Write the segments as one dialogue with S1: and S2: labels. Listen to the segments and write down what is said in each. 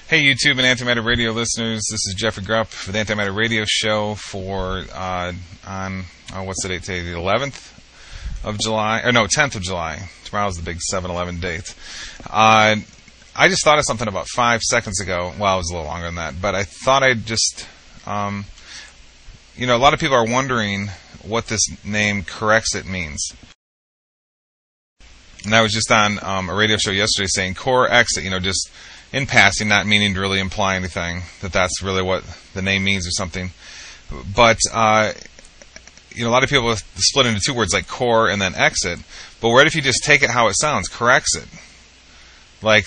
S1: Hey YouTube and Antimatter Radio listeners, this is Jeffrey Grupp for the Antimatter Radio Show for what's the date today? The 11th of July, or no, 10th of July. Tomorrow's the big 7-11 date. I just thought of something about 5 seconds ago. Well, it was a little longer than that, but I thought I'd just, a lot of people are wondering what this name corexit means. And I was just on a radio show yesterday saying corexit, just in passing, not meaning to really imply anything, that's really what the name means or something. But, a lot of people split into two words like core and then exit. But what if you just take it how it sounds, corexit? Like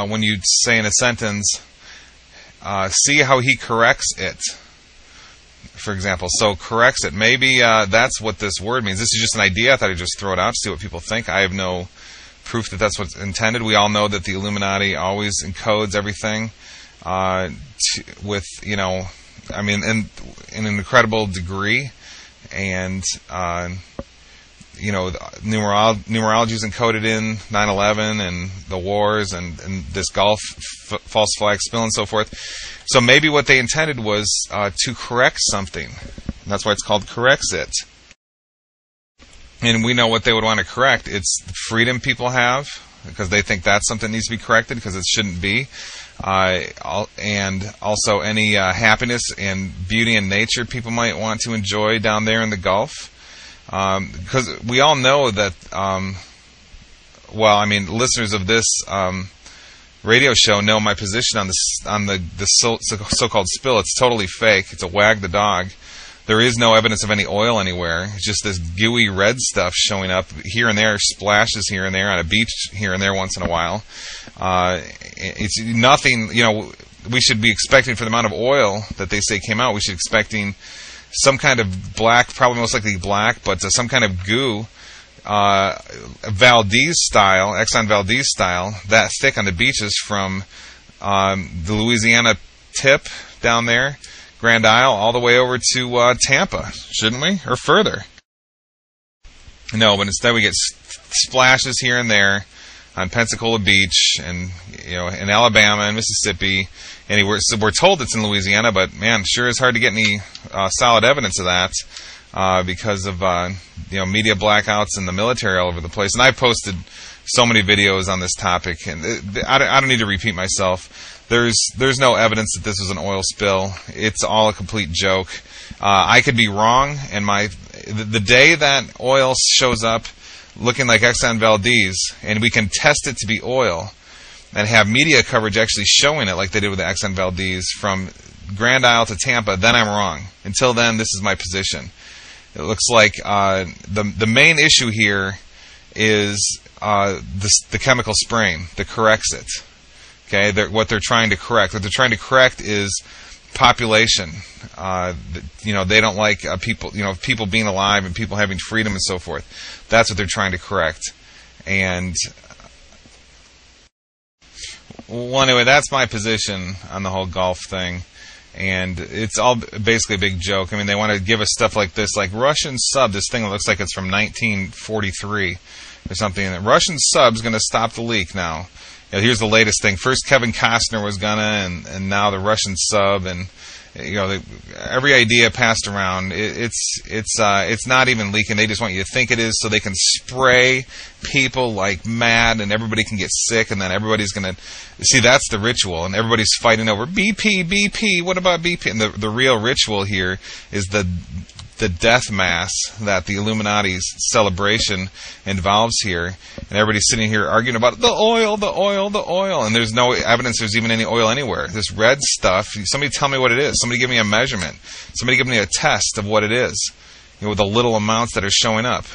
S1: when you say in a sentence, see how he corrects it, for example. So corexit, maybe that's what this word means. This is just an idea. I thought I'd just throw it out to see what people think. I have no proof that that's what's intended. We all know that the Illuminati always encodes everything with, in an incredible degree. And, numerology is encoded in 9/11 and the wars and this Gulf false flag spill and so forth. So maybe what they intended was to correct something. And that's why it's called corexit. And we know what they would want to correct. It's the freedom people have, because they think that's something that needs to be corrected, because it shouldn't be. And also any happiness and beauty in nature people might want to enjoy down there in the Gulf. Because we all know that, listeners of this radio show know my position on the so-called spill. It's totally fake. It's a wag the dog. There is no evidence of any oil anywhere. It's just this gooey red stuff showing up here and there, splashes here and there on a beach here and there once in a while. It's nothing, we should be expecting for the amount of oil that they say came out, we should be expecting some kind of black, probably most likely black, but some kind of goo, Exxon Valdez style, that thick on the beaches from the Louisiana tip down there, Grand Isle, all the way over to Tampa, shouldn't we? Or further. No, but instead we get splashes here and there on Pensacola Beach and, in Alabama and Mississippi. And we're told it's in Louisiana, but, man, sure is hard to get any solid evidence of that because of, media blackouts and the military all over the place. And I posted so many videos on this topic, and I don't need to repeat myself. There's no evidence that this was an oil spill. It's all a complete joke. I could be wrong, and the day that oil shows up looking like Exxon Valdez, and we can test it to be oil, and have media coverage actually showing it like they did with the Exxon Valdez from Grand Isle to Tampa, then I'm wrong. Until then, this is my position. It looks like the main issue here is the chemical spraying, the corexit. Okay, what they're trying to correct. What they're trying to correct is population. They don't like people being alive and people having freedom and so forth. That's what they're trying to correct. And well, anyway, that's my position on the whole Gulf thing. And it's all basically a big joke. They want to give us stuff like this, like Russian sub, this thing that looks like it's from 1943 or something. And Russian sub's going to stop the leak now. Here's the latest thing. First Kevin Costner was gonna, and now the Russian sub, and every idea passed around. It's not even leaking. They just want you to think it is, so they can spray people like mad, and everybody can get sick, and then everybody's gonna see. That's the ritual, and everybody's fighting over BP. What about BP? And the real ritual here is the death mass that the Illuminati's celebration involves here, and everybody's sitting here arguing about the oil, and there's no evidence there's even any oil anywhere. This red stuff, somebody tell me what it is. Somebody give me a measurement. Somebody give me a test of what it is, with the little amounts that are showing up.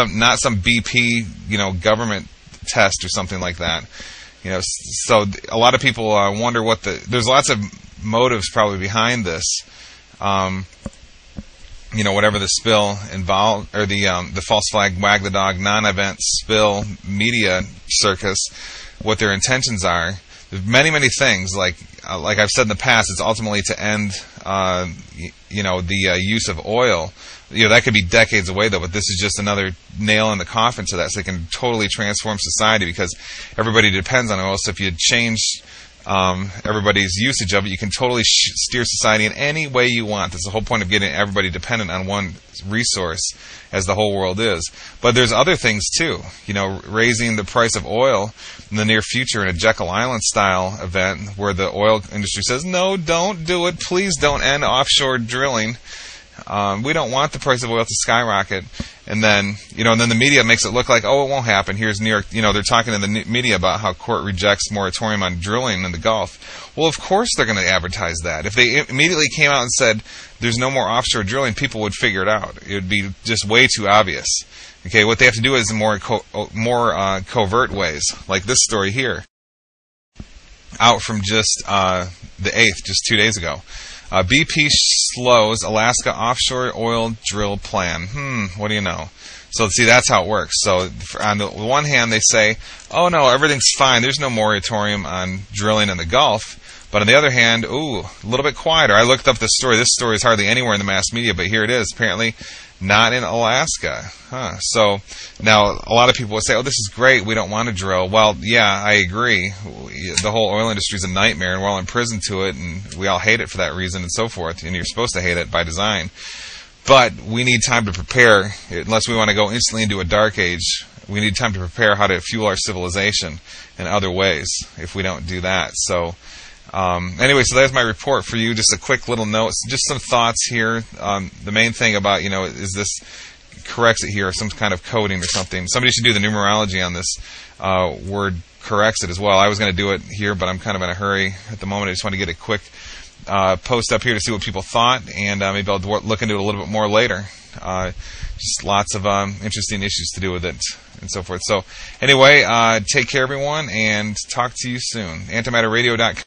S1: Not some BP, government test or something like that. So a lot of people wonder there's lots of motives probably behind this. Whatever the spill involved, or the false flag, wag the dog, non-event spill media circus, what their intentions are. There's many, many things. Like I've said in the past, it's ultimately to end, the use of oil. That could be decades away, though, but this is just another nail in the coffin to that, so they can totally transform society, because everybody depends on oil. So if you change everybody's usage of it. You can totally steer society in any way you want. That's the whole point of getting everybody dependent on one resource, as the whole world is. But there's other things too. Raising the price of oil in the near future in a Jekyll Island style event where the oil industry says, no, don't do it. Please don't end offshore drilling. We don't want the price of oil to skyrocket. And then, and then the media makes it look like, oh, it won't happen. Here's New York, they're talking in the media about how court rejects moratorium on drilling in the Gulf. Well, of course they're going to advertise that. If they immediately came out and said there's no more offshore drilling, people would figure it out. It would be just way too obvious. Okay, what they have to do is in more covert ways, like this story here, out from just the 8th, just 2 days ago. BP slows Alaska offshore oil drill plan. What do you know? So, see, that's how it works. So, on the one hand, they say, oh, no, everything's fine. There's no moratorium on drilling in the Gulf. But on the other hand, a little bit quieter. I looked up this story. This story is hardly anywhere in the mass media, but here it is. Apparently, not in Alaska. So, now, a lot of people would say, oh, this is great. We don't want to drill. Well, yeah, I agree. The whole oil industry is a nightmare, and we're all in prison to it, and we all hate it for that reason and so forth. And you're supposed to hate it by design. But we need time to prepare. Unless we want to go instantly into a dark age, we need time to prepare how to fuel our civilization in other ways if we don't do that. So, anyway, so there's my report for you. Just a quick little note, just some thoughts here. The main thing about, is this corexit here, some kind of coding or something. Somebody should do the numerology on this word corexit as well. I was going to do it here, but I'm kind of in a hurry at the moment. I just want to get a quick post up here to see what people thought, and maybe I'll look into it a little bit more later. Just lots of interesting issues to do with it and so forth. So anyway, take care, everyone, and talk to you soon. Antimatterradio.com.